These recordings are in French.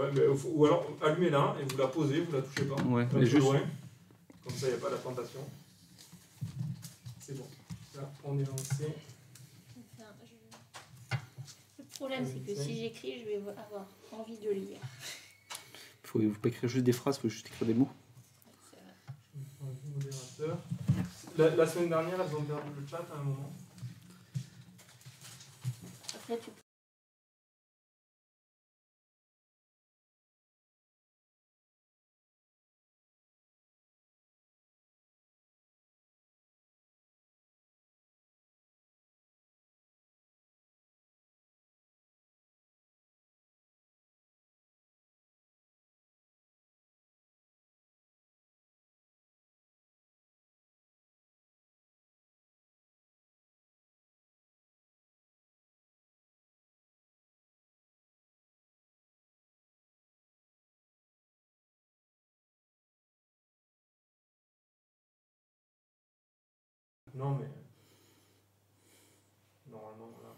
Ouais, mais, ou alors allumez-la et vous la posez, vous la touchez pas. Ouais, Un peu mais juste. loin. Comme ça, il n'y a pas la tentation. C'est bon. Là, on est lancé. Enfin, le problème, c'est que si j'écris, je vais avoir envie de lire. Faut pas écrire juste des phrases, faut juste écrire des mots. C'est vrai. Modérateur. La semaine dernière, elles ont perdu le chat à un moment. Après, tu Non, mais. Normalement, voilà.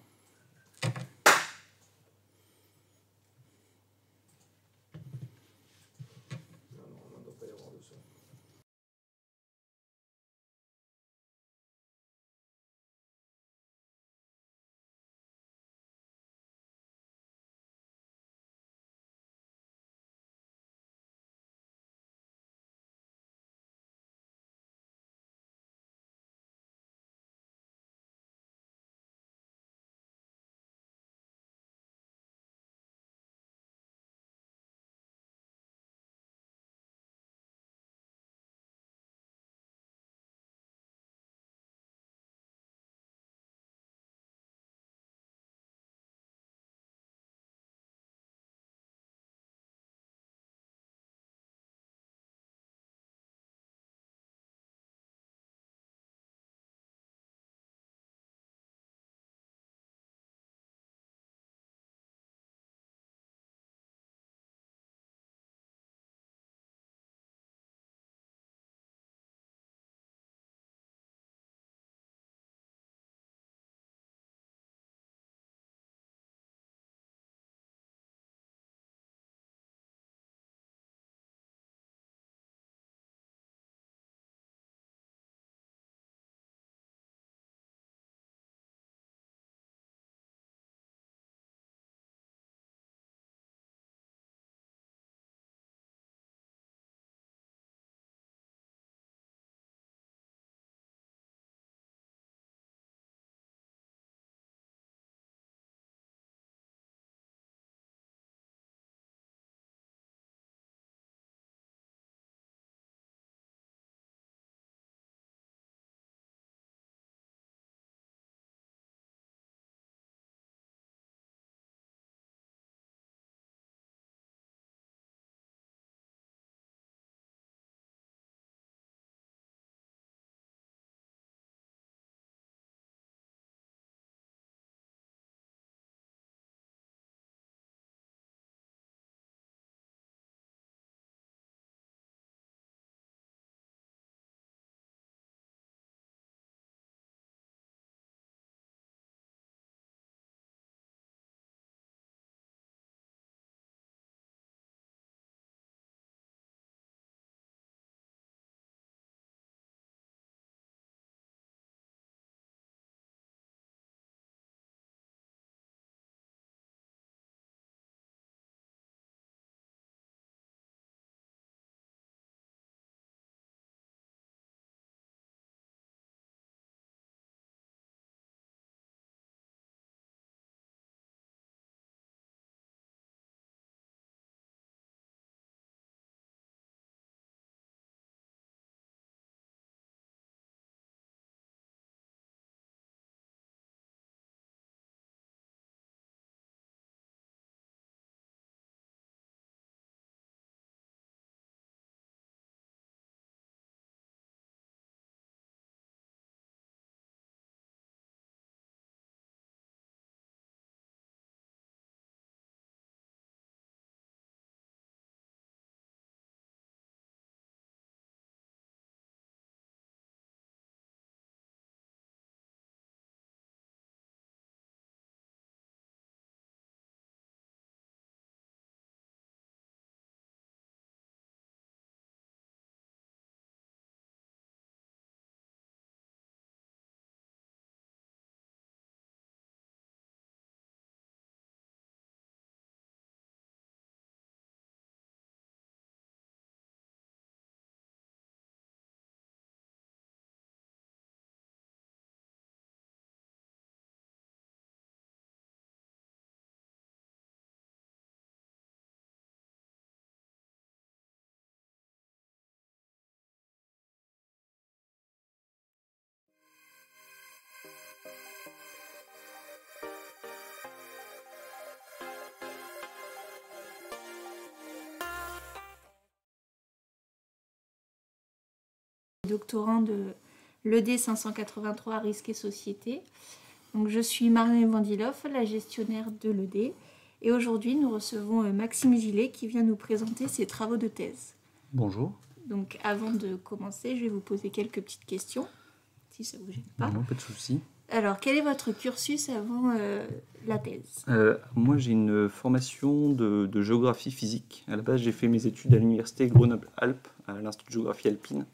Non, on ne doit pas y avoir de son. doctorant de l'ED 583 Risques et Société. Donc, je suis Marlène Vandiloff, la gestionnaire de l'ED. Et aujourd'hui, nous recevons Maxime Gillet qui vient nous présenter ses travaux de thèse. Bonjour. Donc, avant de commencer, je vais vous poser quelques petites questions, si ça ne vous gêne pas. Non, pas de souci. Alors, quel est votre cursus avant la thèse? Moi, j'ai une formation de géographie physique. À la base, j'ai fait mes études à l'université Grenoble-Alpes, à l'Institut de géographie alpine.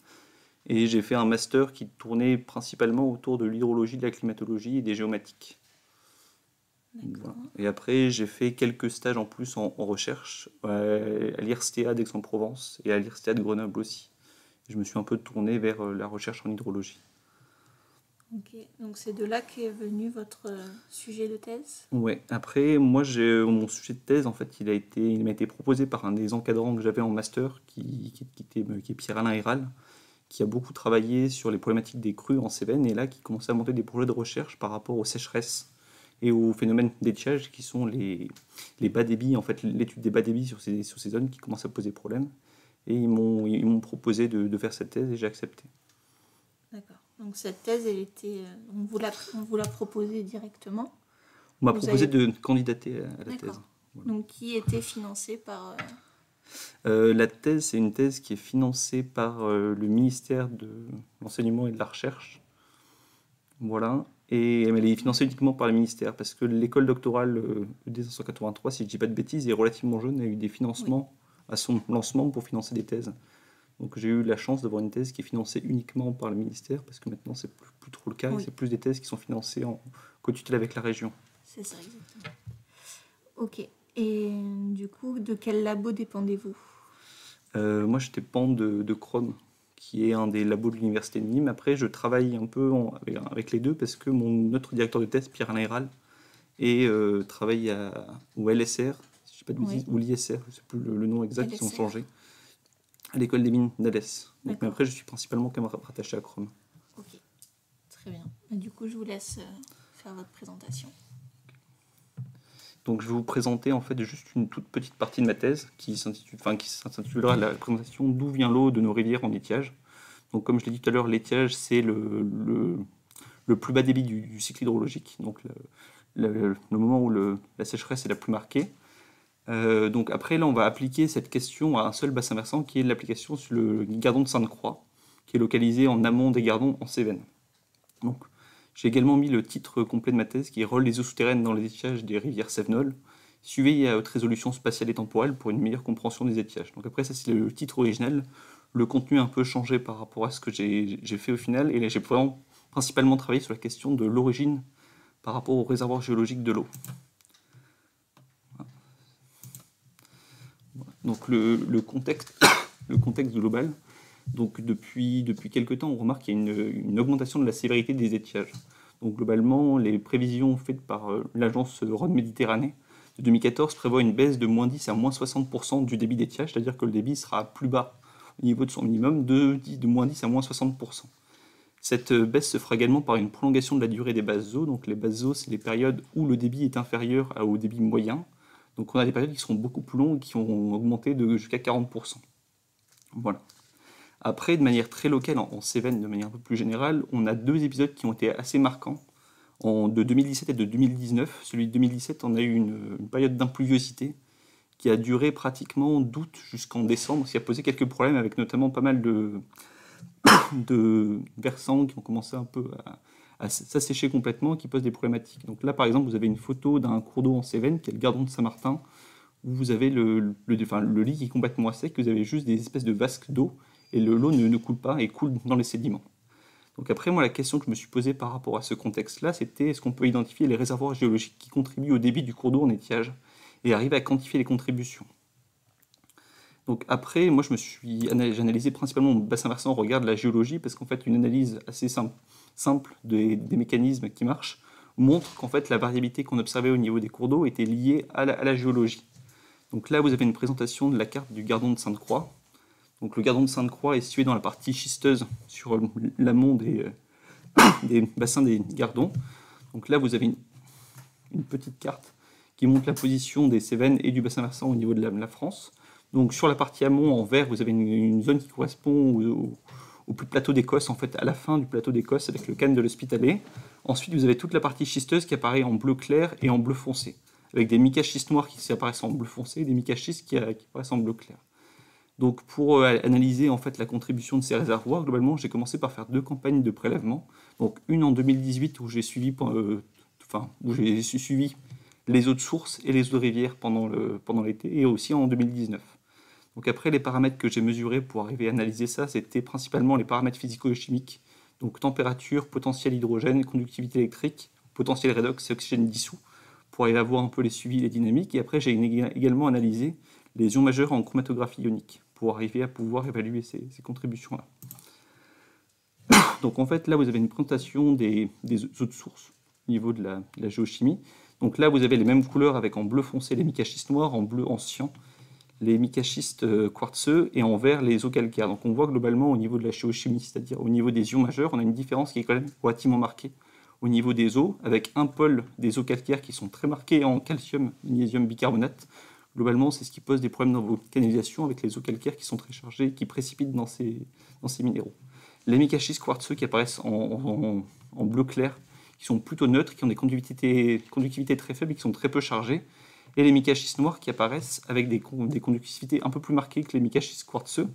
Et j'ai fait un master qui tournait principalement autour de l'hydrologie, de la climatologie et des géomatiques. Voilà. Et après, j'ai fait quelques stages en plus en recherche à l'IRSTEA d'Aix-en-Provence et à l'IRSTEA de Grenoble aussi. Je me suis un peu tourné vers la recherche en hydrologie. Ok, donc c'est de là qu'est venu votre sujet de thèse? Ouais. Après, moi, mon sujet de thèse, en fait, il m'a été proposé par un des encadrants que j'avais en master, qui est Pierre-Alain Héral, qui a beaucoup travaillé sur les problématiques des crues en Cévennes et là, qui commençait à monter des projets de recherche par rapport aux sécheresses et aux phénomènes d'étiage qui sont les bas débits, en fait, l'étude des bas débits sur ces zones qui commencent à poser problème. Et ils m'ont proposé de faire cette thèse et j'ai accepté. D'accord. Donc cette thèse, elle était, on vous l'a proposée directement? On m'a proposé de candidater à la thèse. Voilà. Donc qui était financée par... La thèse, c'est une thèse qui est financée par le ministère de l'Enseignement et de la Recherche. Voilà. Et elle est financée uniquement par le ministère parce que l'école doctorale ED 583, si je ne dis pas de bêtises, est relativement jeune, a eu des financements à son lancement pour financer des thèses. Donc j'ai eu la chance d'avoir une thèse qui est financée uniquement par le ministère parce que maintenant c'est plus trop le cas, et c'est plus des thèses qui sont financées en co-tutelle avec la région. C'est ça, exactement. Ok. Et du coup, de quel labo dépendez-vous? Moi, je dépends de Chrome, qui est un des labos de l'université de Nîmes. Après, je travaille un peu avec les deux parce que notre directeur de thèse, Pierre-Alain Héral, travaille au LSR, si je sais pas de bêtises, ou l'ISR, je ne sais plus le nom exact, ils ont changé, à l'école des mines d'Alès. Donc, mais après, je suis principalement rattaché à Chrome. Ok, très bien. Et du coup, je vous laisse faire votre présentation. Donc je vais vous présenter en fait juste une toute petite partie de ma thèse qui s'intitulera la présentation d'où vient l'eau de nos rivières en étiage. Donc comme je l'ai dit tout à l'heure, l'étiage c'est le plus bas débit du cycle hydrologique, donc le moment où la sécheresse est la plus marquée. Donc après là on va appliquer cette question à un seul bassin versant qui est l'application sur le Gardon de Sainte-Croix, qui est localisé en amont des Gardons en Cévennes. Donc j'ai également mis le titre complet de ma thèse qui est « Rôle des eaux souterraines dans les étiages des rivières cévenoles, suivi à haute résolution spatiale et temporelle pour une meilleure compréhension des étiages ». Donc après, ça c'est le titre originel. Le contenu a un peu changé par rapport à ce que j'ai fait au final. Et là, j'ai principalement travaillé sur la question de l'origine par rapport au réservoir géologique de l'eau. Voilà. Donc le contexte global. Donc depuis quelques temps, on remarque qu'il y a une augmentation de la sévérité des étiages. Donc globalement, les prévisions faites par l'agence Rhône Méditerranée de 2014 prévoient une baisse de moins 10 à moins 60% du débit d'étiage, c'est-à-dire que le débit sera plus bas au niveau de son minimum, de moins 10 à moins 60%. Cette baisse se fera également par une prolongation de la durée des basses eaux. Donc les basses eaux, c'est les périodes où le débit est inférieur au débit moyen. Donc on a des périodes qui seront beaucoup plus longues, qui vont augmenter jusqu'à 40%. Voilà. Après, de manière très locale, en Cévennes, de manière un peu plus générale, on a deux épisodes qui ont été assez marquants, de 2017 et de 2019. Celui de 2017, on a eu une période d'impluviosité qui a duré pratiquement d'août jusqu'en décembre, ce qui a posé quelques problèmes avec notamment pas mal de versants qui ont commencé un peu à s'assécher complètement, qui posent des problématiques. Donc là, par exemple, vous avez une photo d'un cours d'eau en Cévennes, qui est le Gardon de Saint-Martin, où vous avez le lit qui est complètement à sec, vous avez juste des espèces de vasques d'eau, et l'eau ne coule pas et coule dans les sédiments. Donc après, moi, la question que je me suis posée par rapport à ce contexte-là, c'était est-ce qu'on peut identifier les réservoirs géologiques qui contribuent au débit du cours d'eau en étiage et arriver à quantifier les contributions. Donc après, moi, j'ai analysé principalement mon bassin versant au regard de la géologie, parce qu'en fait, une analyse assez simple des mécanismes qui marchent montre qu'en fait, la variabilité qu'on observait au niveau des cours d'eau était liée à la géologie. Donc là, vous avez une présentation de la carte du Gardon de Sainte-Croix. Donc le Gardon de Sainte-Croix est situé dans la partie schisteuse sur l'amont des bassins des Gardons. Donc là, vous avez une petite carte qui montre la position des Cévennes et du bassin versant au niveau de la France. Donc sur la partie amont, en vert, vous avez une zone qui correspond au plateau d'Écosse, en fait, à la fin du plateau d'Écosse avec le canne de l'Hospitalet. Ensuite, vous avez toute la partie schisteuse qui apparaît en bleu clair et en bleu foncé, avec des micaschistes noirs qui apparaissent en bleu foncé et des micaschistes qui apparaissent en bleu clair. Donc, pour analyser en fait la contribution de ces réservoirs, globalement, j'ai commencé par faire 2 campagnes de prélèvement. Donc, une en 2018 où j'ai suivi, les eaux de source et les eaux de rivière pendant l'été, et aussi en 2019. Donc après, les paramètres que j'ai mesurés pour arriver à analyser ça, c'était principalement les paramètres physico-chimiques, donc température, potentiel hydrogène, conductivité électrique, potentiel redox et oxygène dissous, pour arriver à voir un peu les suivis, les dynamiques. Et après, j'ai également analysé les ions majeurs en chromatographie ionique, pour arriver à pouvoir évaluer ces contributions-là. Donc en fait, là, vous avez une présentation des eaux de source au niveau de la géochimie. Donc là, vous avez les mêmes couleurs avec en bleu foncé les micaschistes noirs, en bleu en cyan les micaschistes quartzeux et en vert les eaux calcaires. Donc on voit globalement au niveau de la géochimie, c'est-à-dire au niveau des ions majeurs, on a une différence qui est quand même relativement marquée au niveau des eaux, avec un pôle des eaux calcaires qui sont très marqués en calcium, magnésium, bicarbonate. Globalement, c'est ce qui pose des problèmes dans vos canalisations avec les eaux calcaires qui sont très chargées et qui précipitent dans ces minéraux. Les micaschistes quartzeux qui apparaissent en bleu clair, qui sont plutôt neutres, qui ont des conductivités très faibles et qui sont très peu chargés, et les micaschistes noirs qui apparaissent avec des conductivités un peu plus marquées que les micaschistes quartzeux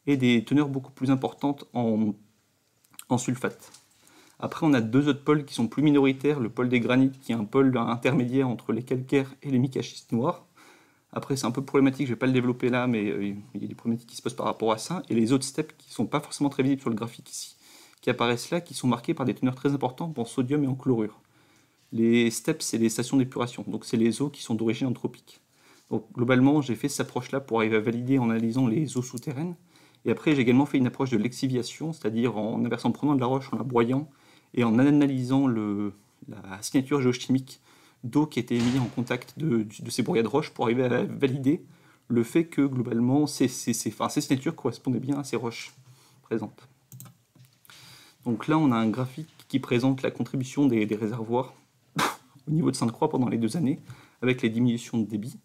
et des teneurs beaucoup plus importantes en sulfate. Après, on a 2 autres pôles qui sont plus minoritaires, le pôle des granites qui est un pôle intermédiaire entre les calcaires et les micaschistes noirs. Après, c'est un peu problématique, je ne vais pas le développer là, mais il y a des problématiques qui se posent par rapport à ça. Et les autres steppes qui ne sont pas forcément très visibles sur le graphique ici, qui apparaissent là, qui sont marqués par des teneurs très importantes en sodium et en chlorure. Les steppes, c'est les stations d'épuration, donc c'est les eaux qui sont d'origine anthropique. Donc globalement, j'ai fait cette approche-là pour arriver à valider en analysant les eaux souterraines. Et après, j'ai également fait une approche de lexiviation, c'est-à-dire en prenant de la roche, en la broyant, et en analysant la signature géochimique d'eau qui était mise en contact de ces broyats de roche pour arriver à valider le fait que globalement, ces signatures correspondaient bien à ces roches présentes. Donc là, on a un graphique qui présente la contribution des réservoirs au niveau de Sainte-Croix pendant les 2 années, avec les diminutions de débit.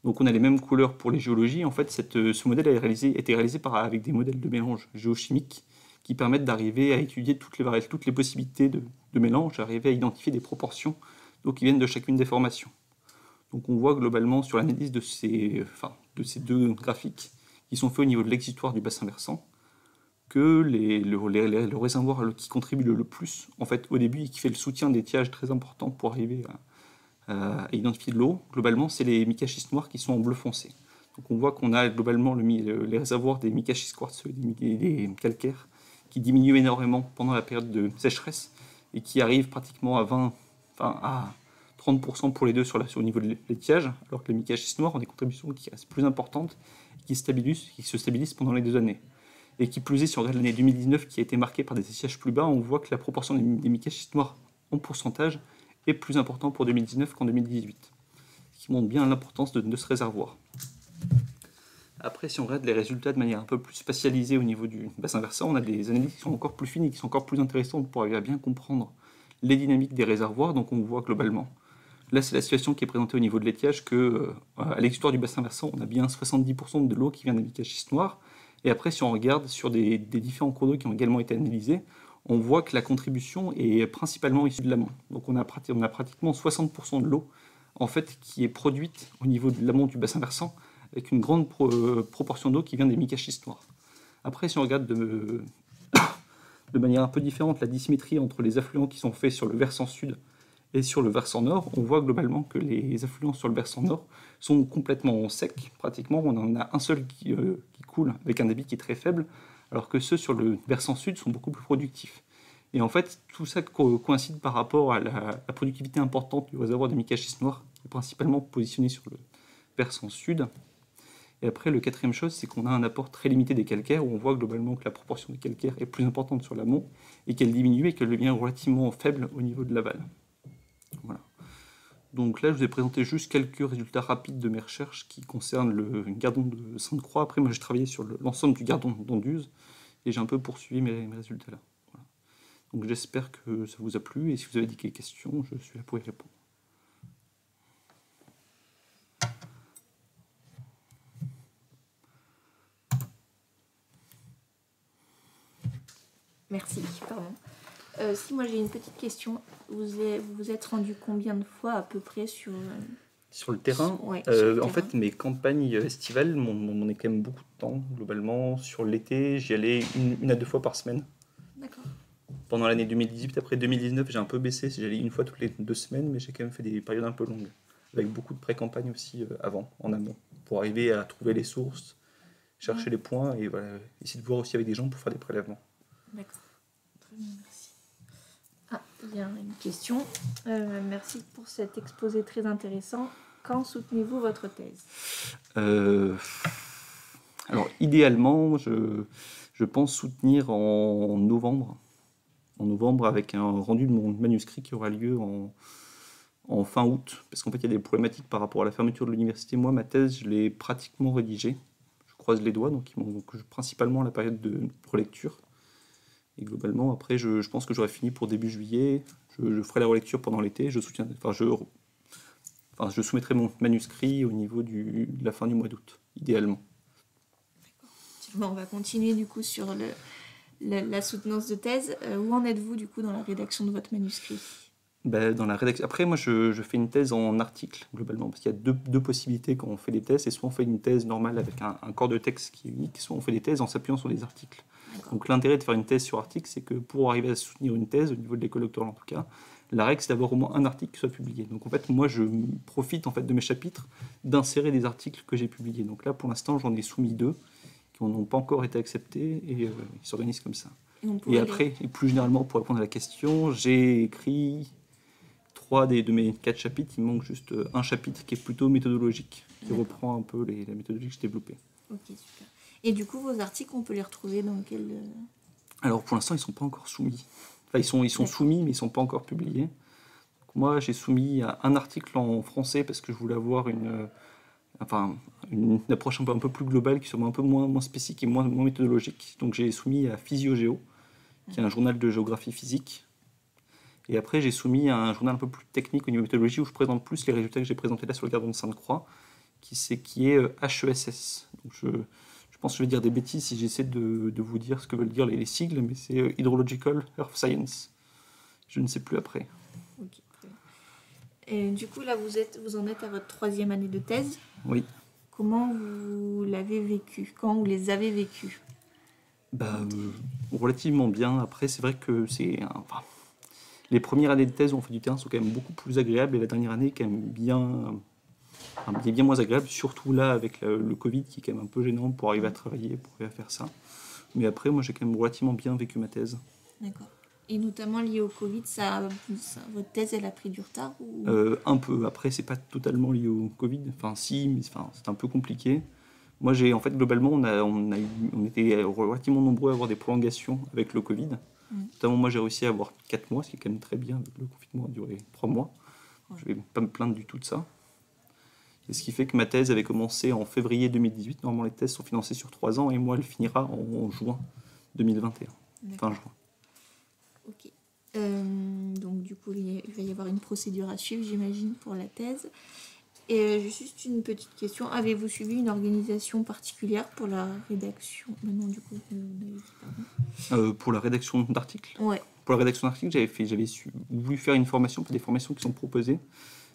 Donc on a les mêmes couleurs pour les géologies. En fait, ce modèle a été réalisé avec des modèles de mélange géochimiques qui permettent d'arriver à étudier toutes les possibilités de mélange, arriver à identifier des proportions d'eau qui viennent de chacune des formations. Donc on voit globalement sur l'analyse de ces 2 graphiques qui sont faits au niveau de l'exutoire du bassin versant, que le réservoir qui contribue le plus en fait, au début et qui fait le soutien d'étiage très important pour arriver à identifier de l'eau, globalement, c'est les micaschistes noirs qui sont en bleu foncé. Donc on voit qu'on a globalement les réservoirs des micaschistes quartzeux et des calcaires qui diminuent énormément pendant la période de sécheresse et qui arrivent pratiquement à 30% pour les deux au niveau de l'étiage, alors que les micaschistes noirs ont des contributions qui restent plus importantes et qui se stabilisent pendant les 2 années. Et qui plus est, si on regarde l'année 2019 qui a été marquée par des étiages plus bas, on voit que la proportion des micaschistes noirs en pourcentage est plus importante pour 2019 qu'en 2018, ce qui montre bien l'importance de ce réservoir. Après, si on regarde les résultats de manière un peu plus spatialisée au niveau du bassin versant, on a des analyses qui sont encore plus fines et qui sont encore plus intéressantes pour arriver à bien comprendre les dynamiques des réservoirs. Donc on voit globalement, là c'est la situation qui est présentée au niveau de l'étiage, qu'à l'exutoire du bassin versant, on a bien 70% de l'eau qui vient des micaschistes noirs. Et après, si on regarde sur des différents cours d'eau qui ont également été analysés, on voit que la contribution est principalement issue de l'amont. Donc on a pratiquement 60% de l'eau en fait, qui est produite au niveau de l'amont du bassin versant, avec une grande proportion d'eau qui vient des micaschistes noirs. Après, si on regarde de manière un peu différente la dissymétrie entre les affluents qui sont faits sur le versant sud et sur le versant nord, on voit globalement que les affluents sur le versant nord sont complètement secs, pratiquement. On en a un seul qui coule avec un débit qui est très faible, alors que ceux sur le versant sud sont beaucoup plus productifs. Et en fait, tout ça coïncide par rapport à la productivité importante du réservoir de micaschistes noirs, qui est principalement positionné sur le versant sud. Et après, le 4e chose, c'est qu'on a un apport très limité des calcaires, où on voit globalement que la proportion des calcaires est plus importante sur l'amont, et qu'elle diminue et qu'elle devient relativement faible au niveau de l'aval. Voilà. Donc là, je vous ai présenté juste quelques résultats rapides de mes recherches qui concernent le gardon de Sainte-Croix. Après, moi, j'ai travaillé sur l'ensemble du gardon d'Anduze, et j'ai un peu poursuivi mes résultats là. Voilà. Donc j'espère que ça vous a plu, et si vous avez des questions, je suis là pour y répondre. Merci, pardon. Si moi j'ai une petite question, vous êtes rendu combien de fois à peu près sur... Sur le terrain, Ouais, sur le en terrain. fait, mes campagnes estivales m'en est quand même beaucoup de temps, globalement. Sur l'été, j'y allais une à deux fois par semaine. D'accord. Pendant l'année 2018, après 2019, j'ai un peu baissé, j'y allais une fois toutes les 2 semaines, mais j'ai quand même fait des périodes un peu longues, avec beaucoup de pré-campagne aussi avant, en amont, pour arriver à trouver les sources, chercher les points et voilà, essayer de voir aussi avec des gens pour faire des prélèvements. D'accord. Très bien, merci. Ah, il y a une question. Merci pour cet exposé très intéressant. Quand soutenez-vous votre thèse? Alors, idéalement, je pense soutenir en novembre. En novembre, avec un rendu de mon manuscrit qui aura lieu en fin août. Parce qu'en fait, il y a des problématiques par rapport à la fermeture de l'université. Moi, ma thèse, je l'ai pratiquement rédigée. Je croise les doigts, donc il manque principalement la période de relecture. Et globalement, après, je pense que j'aurai fini pour début juillet. Je ferai la relecture pendant l'été. Je soumettrai mon manuscrit au niveau de la fin du mois d'août, idéalement. Bon, on va continuer du coup sur la soutenance de thèse. Où en êtes-vous du coup dans la rédaction de votre manuscrit? Dans la rédaction. Après, moi, je fais une thèse en article, globalement, parce qu'il y a deux possibilités quand on fait des thèses. C'est soit on fait une thèse normale avec un corps de texte qui est unique, soit on fait des thèses en s'appuyant sur des articles. Donc l'intérêt de faire une thèse sur article, c'est que pour arriver à soutenir une thèse, au niveau de l'école doctorale en tout cas, la règle, c'est d'avoir au moins un article qui soit publié. Donc en fait, moi, je profite en fait de mes chapitres d'insérer des articles que j'ai publiés. Donc là, pour l'instant, j'en ai soumis 2 qui n'ont pas encore été acceptés et ils s'organisent comme ça. Et après, et plus généralement, pour répondre à la question, j'ai écrit 3 de mes 4 chapitres. Il manque juste un chapitre qui est plutôt méthodologique, qui reprend un peu la méthodologie que j'ai développée. Ok, super. Et du coup, vos articles, on peut les retrouver dans quel... Alors pour l'instant, ils ne sont pas encore soumis. Enfin, ils sont soumis, mais ils ne sont pas encore publiés. Donc, moi, j'ai soumis un article en français parce que je voulais avoir une approche un peu plus globale, qui soit un peu moins spécifique et moins méthodologique. Donc j'ai soumis à PhysioGéo, qui est un journal de géographie physique. Et après, j'ai soumis à un journal un peu plus technique au niveau méthodologie, où je présente plus les résultats que j'ai présentés là sur le Gardon de Sainte-Croix, qui est HESS. Donc je pense que je vais dire des bêtises si j'essaie de vous dire ce que veulent dire les sigles, mais c'est Hydrological Earth Science. Je ne sais plus après. Ok. Et du coup, là, vous en êtes à votre 3e année de thèse. Oui. Comment vous l'avez vécu? Comment vous les avez vécus? Relativement bien. Après, c'est vrai que les premières années de thèse où on fait du terrain sont quand même beaucoup plus agréables, et la dernière année est quand même bien moins agréable, surtout là avec le Covid qui est quand même un peu gênant pour arriver à travailler, pour arriver à faire ça. Mais après, moi j'ai quand même relativement bien vécu ma thèse. D'accord. Et notamment lié au Covid, votre thèse, elle a pris du retard ou... Un peu. Après, c'est pas totalement lié au Covid. Enfin, si, mais c'est un peu compliqué. Moi, globalement, on était relativement nombreux à avoir des prolongations avec le Covid. Notamment, moi, j'ai réussi à avoir 4 mois, ce qui est quand même très bien. Le confinement a duré 3 mois. Je vais pas me plaindre du tout de ça. Et ce qui fait que ma thèse avait commencé en février 2018. Normalement, les thèses sont financées sur 3 ans, et moi, elle finira en juin 2021. Fin juin. Ok. Donc, du coup, il va y avoir une procédure à suivre, j'imagine, pour la thèse. Et juste une petite question. Avez-vous suivi une organisation particulière pour la rédaction? Non, du coup, pour la rédaction d'articles. Ouais. Pour la rédaction d'articles, j'avais voulu faire une formation, des formations qui sont proposées.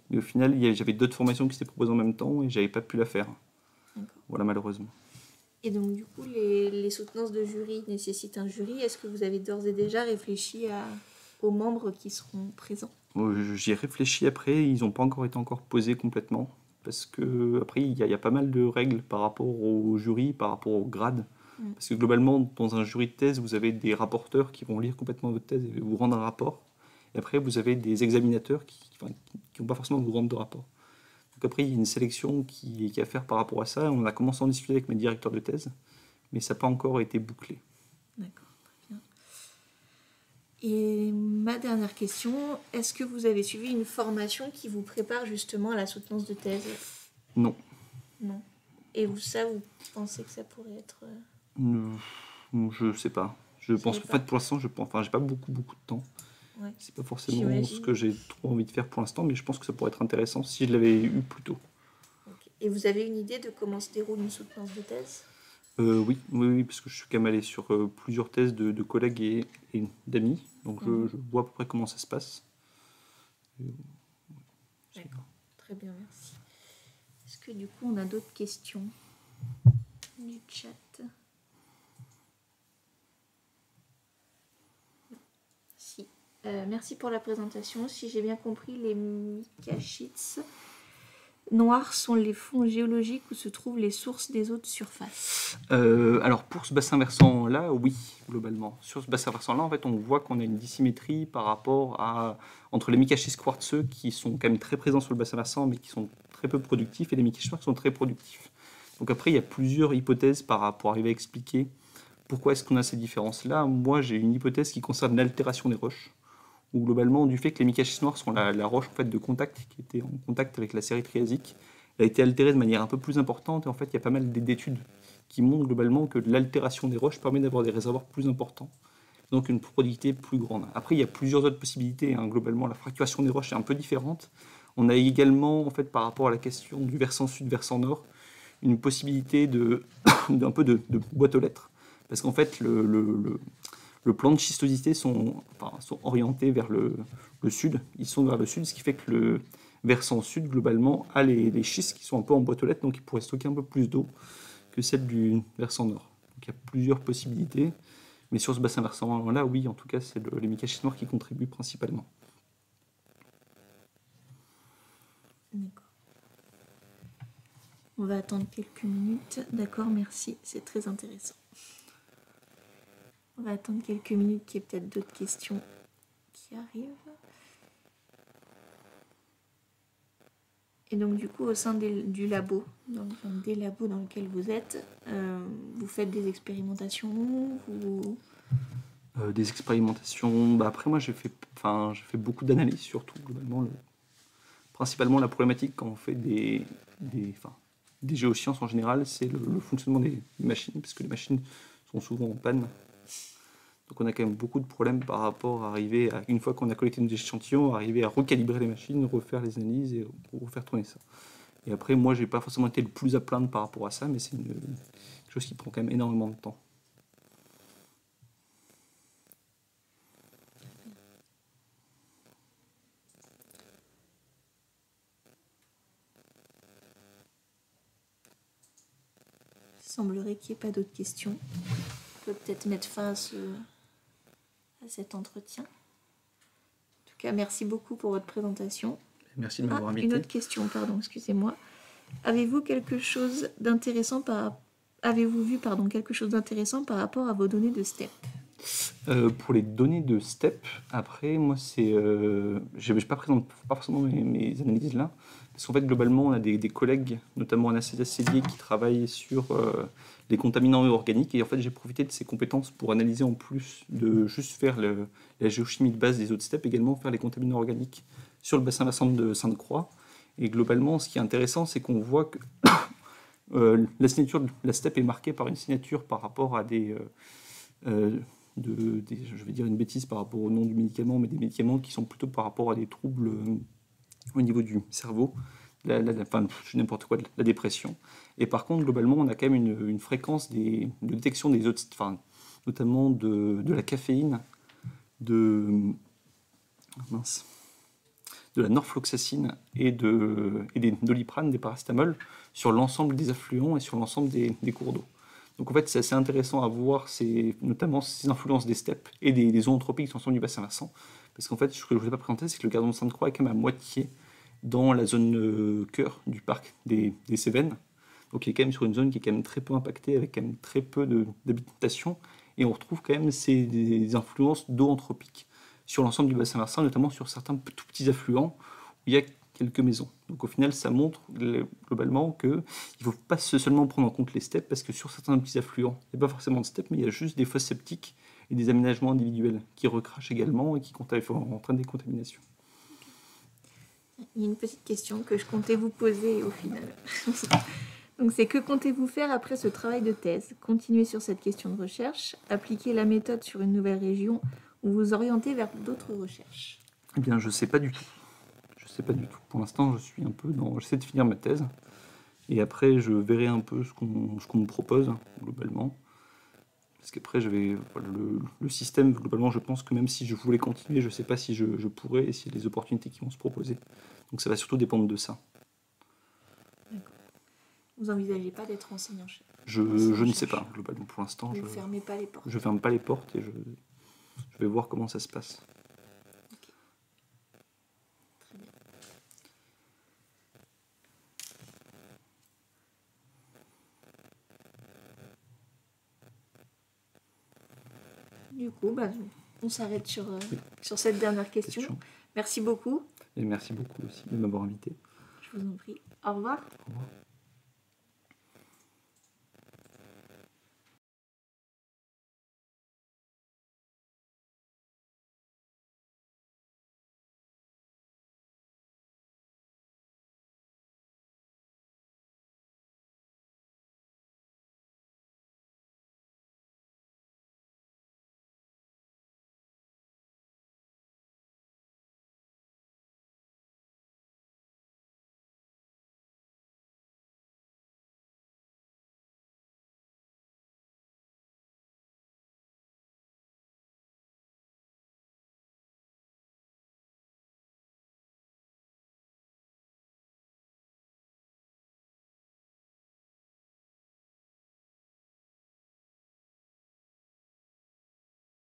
Mais au final, j'avais d'autres formations qui s'étaient proposées en même temps et j'avais pas pu la faire. D'accord. Voilà, malheureusement. Et donc, du coup, les soutenances de jury nécessitent un jury. Est-ce que vous avez d'ores et déjà réfléchi aux membres qui seront présents? J'y ai réfléchi après, ils n'ont pas encore été posés complètement. Parce que après, il y a pas mal de règles par rapport au jury, par rapport au grade. Parce que globalement, dans un jury de thèse, vous avez des rapporteurs qui vont lire complètement votre thèse et vous rendre un rapport. Et après, vous avez des examinateurs qui n'ont pas forcément vous rendre de rapport. Donc après, il y a une sélection qui est à faire par rapport à ça. On a commencé à en discuter avec mes directeurs de thèse, mais ça n'a pas encore été bouclé. D'accord, très bien. Et ma dernière question, est-ce que vous avez suivi une formation qui vous prépare justement à la soutenance de thèse? Non. Non. Et vous pensez que ça pourrait être... Je sais pas. Je pense qu'en fait, pour l'instant, j'ai pas beaucoup de temps. Ouais. C'est pas forcément ce que j'ai trop envie de faire pour l'instant, mais je pense que ça pourrait être intéressant si je l'avais eu plus tôt. Okay. Et vous avez une idée de comment se déroule une soutenance de thèse? Oui, parce que je suis quand même allé sur plusieurs thèses de collègues et d'amis, donc je vois à peu près comment ça se passe. D'accord. Très bien, merci. Est-ce que du coup on a d'autres questions du chat? Si. Merci pour la présentation. Si j'ai bien compris, les mica sheets noirs sont les fonds géologiques où se trouvent les sources des eaux de surface. Alors pour ce bassin versant là, oui, globalement. Sur ce bassin versant là, en fait, on voit qu'on a une dissymétrie par rapport entre les micaschistes quartzeux qui sont quand même très présents sur le bassin versant mais qui sont très peu productifs et les micaschistes noirs qui sont très productifs. Donc après, il y a plusieurs hypothèses pour arriver à expliquer pourquoi est-ce qu'on a ces différences-là. Moi, j'ai une hypothèse qui concerne l'altération des roches, où globalement, du fait que les micaschistes noirs sont la roche en fait, de contact, qui était en contact avec la série triasique, elle a été altérée de manière un peu plus importante, et en fait, il y a pas mal d'études qui montrent globalement que l'altération des roches permet d'avoir des réservoirs plus importants, donc une productivité plus grande. Après, il y a plusieurs autres possibilités, hein. Globalement, la fracturation des roches est un peu différente. On a également, en fait, par rapport à la question du versant sud, versant nord, une possibilité d'un peu de boîte aux lettres. Parce qu'en fait, le plan de schistosité sont orientés vers le sud. Ils sont vers le sud, ce qui fait que le versant sud, globalement, a les schistes qui sont un peu en boîte aux lettres, donc ils pourraient stocker un peu plus d'eau que celle du versant nord. Donc il y a plusieurs possibilités. Mais sur ce bassin versant-là, oui, en tout cas, c'est les micaschistes noirs qui contribuent principalement. D'accord. On va attendre quelques minutes. D'accord, merci. C'est très intéressant. On va attendre quelques minutes qu'il y ait peut-être d'autres questions qui arrivent. Et donc du coup, au sein du labo, des labos dans lesquels vous êtes, vous faites des expérimentations Des expérimentations. Après, moi, j'ai fait beaucoup d'analyses, surtout, globalement. Principalement, la problématique quand on fait des géosciences en général, c'est le fonctionnement des machines, parce que les machines sont souvent en panne. Donc on a quand même beaucoup de problèmes par rapport à arriver, une fois qu'on a collecté nos échantillons, arriver à recalibrer les machines, refaire les analyses et refaire tourner ça. Et après, moi, j'ai pas forcément été le plus à plaindre par rapport à ça, mais c'est quelque chose qui prend quand même énormément de temps. Il semblerait qu'il n'y ait pas d'autres questions. On peut peut-être mettre fin à cet entretien. En tout cas, merci beaucoup pour votre présentation. Merci de m'avoir invité. Une autre question, pardon, excusez-moi. Avez-vous vu quelque chose d'intéressant par rapport à vos données de STEP? Pour les données de STEP, après, moi, je ne pas forcément mes analyses là, parce qu'en fait, globalement, on a des collègues, notamment Anastasia Sédier, qui travaillent sur les contaminants organiques, et en fait, j'ai profité de ces compétences pour analyser, en plus de juste faire la géochimie de base des eaux de STEP, également faire les contaminants organiques sur le bassin versant de Sainte-Croix. Et globalement, ce qui est intéressant, c'est qu'on voit que la signature de la STEP est marquée par une signature par rapport à je vais dire une bêtise par rapport au nom du médicament, mais des médicaments qui sont plutôt par rapport à des troubles au niveau du cerveau, n'importe quoi, de la dépression. Et par contre, globalement, on a quand même une fréquence de détection des autres, notamment de la caféine, de la norfloxacine et des doliprane, des paracétamol, sur l'ensemble des affluents et sur l'ensemble des cours d'eau. Donc en fait, c'est assez intéressant à voir notamment ces influences des steppes et des zooanthropiques sur l'ensemble du bassin versant. Parce qu'en fait, ce que je ne vous ai pas présenté, c'est que le gardon de Sainte-Croix est quand même à moitié dans la zone cœur du parc des Cévennes. Donc il est quand même sur une zone qui est quand même très peu impactée, avec quand même très peu d'habitation. Et on retrouve quand même des influences d'eau anthropique sur l'ensemble du bassin versant, notamment sur certains tout petits affluents où il y a quelques maisons. Donc au final, ça montre globalement qu'il ne faut pas seulement prendre en compte les steppes, parce que sur certains petits affluents, il n'y a pas forcément de steppes, mais il y a juste des fosses septiques et des aménagements individuels qui recrachent également et qui entraînent des contaminations. Il y a une petite question que je comptais vous poser au final. Donc c'est que comptez-vous faire après ce travail de thèse? Continuer sur cette question de recherche, appliquer la méthode sur une nouvelle région ou vous orienter vers d'autres recherches? Eh bien, je ne sais pas du tout. Pour l'instant, je suis un peu j'essaie de finir ma thèse. Et après, je verrai un peu ce qu'on me propose, globalement. Parce qu'après, voilà, le système, globalement, je pense que même si je voulais continuer, je ne sais pas si je pourrais et s'il y a des opportunités qui vont se proposer. Donc ça va surtout dépendre de ça. Vous n'envisagez pas d'être enseignant-chercheur? Je ne sais pas, globalement, pour l'instant. Vous ne fermez pas les portes? Je ne ferme pas les portes et je vais voir comment ça se passe. Okay. Très bien. Du coup, on s'arrête sur cette dernière question. Merci beaucoup. Et merci beaucoup aussi de m'avoir invité. Je vous en prie. Au revoir. Au revoir.